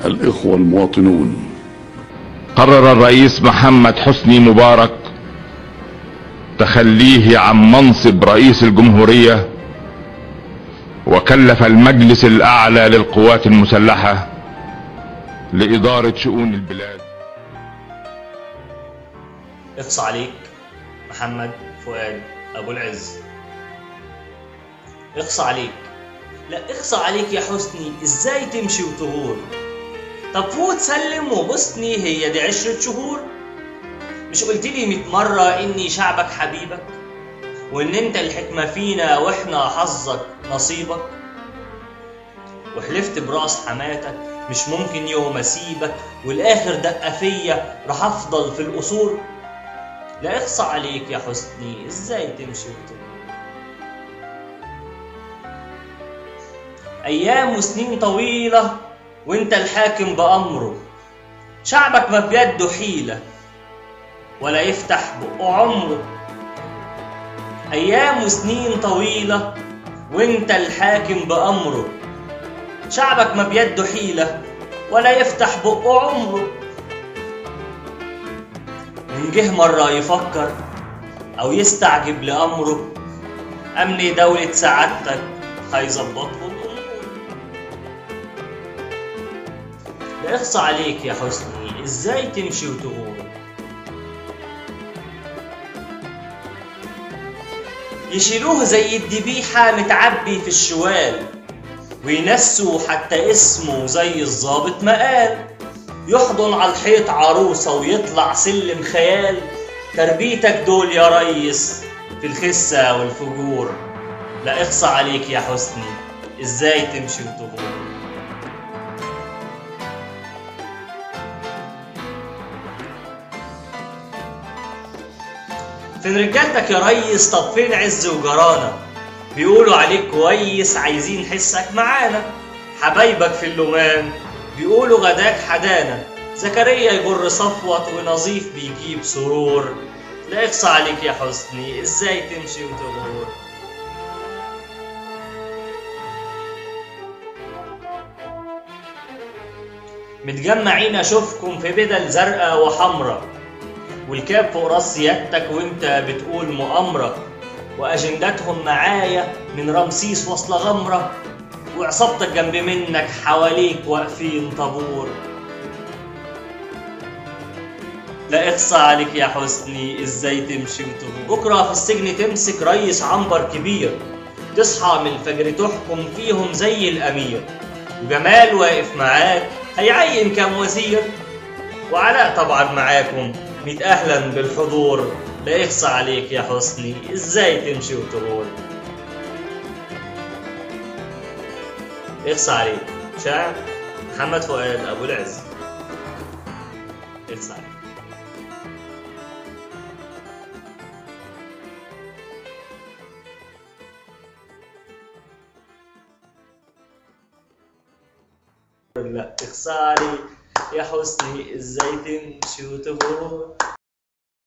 الإخوة المواطنون، قرر الرئيس محمد حسني مبارك تخليه عن منصب رئيس الجمهورية، وكلف المجلس الأعلى للقوات المسلحة لإدارة شؤون البلاد. اقصى عليك محمد فؤاد أبو العز. اقصى عليك، لا اقصى عليك يا حسني، ازاي تمشي وتغور؟ طب فوت سلم وبوسني، هي دي 10 شهور؟ مش قلتلي 100 مرة اني شعبك حبيبك، وان انت الحكمة فينا واحنا حظك نصيبك؟ وحلفت براس حماتك مش ممكن يوم اسيبك، والاخر دقة فيا راح افضل في القصور. لا اقصى عليك يا حسني، ازاي تمشي وتغور؟ ايام وسنين طويلة وانت الحاكم بأمره، شعبك ما بيده حيلة ولا يفتح بقه عمره. ايام وسنين طويلة وانت الحاكم بأمره، شعبك ما بيده حيلة ولا يفتح بقه عمره. من جه مرة يفكر او يستعجب لأمره، امن دولة سعادتك هيظبطه الامور. لا اخصى عليك يا حسني، ازاي تمشي وتغور؟ يشيلوه زي الدبيحة متعبي في الشوال، وينسوا حتى اسمه زي الظابط ما قال. يحضن على الحيط عروسة ويطلع سلم خيال، تربيتك دول يا ريس في الخسة والفجور. لا اخصى عليك يا حسني، ازاي تمشي وتغور؟ فين رجالتك يا ريس؟ طب فين عز وجرانا؟ بيقولوا عليك كويس عايزين حسك معانا. حبايبك في اللومان بيقولوا غداك حدانا، زكريا يجر صفوت ونظيف بيجيب سرور. لا اقصى عليك يا حسني، ازاي تمشي وتغور؟ متجمعين اشوفكم في بدل زرقاء وحمرا، والكاب فوق راس سيادتك وانت بتقول مؤامرة، واجنداتهم معايا من رمسيس واصلة غمرة، وعصابتك جنب منك حواليك واقفين طابور. لا اقصى عليك يا حسني، ازاي تمشي وتغور؟ بكرة في السجن تمسك ريس عنبر كبير، تصحى من الفجر تحكم فيهم زي الامير، وجمال واقف معاك هيعين كام وزير، وعلاء طبعا معاكم متأهلا بالحضور. لا يخصى عليك يا حسني، ازاي تمشي وتغور؟ يخصى عليك. شاعر محمد فؤاد أبو العز. يخصى عليك. لا يخصى عليك يا حسني، ازاي تمشي وتغور؟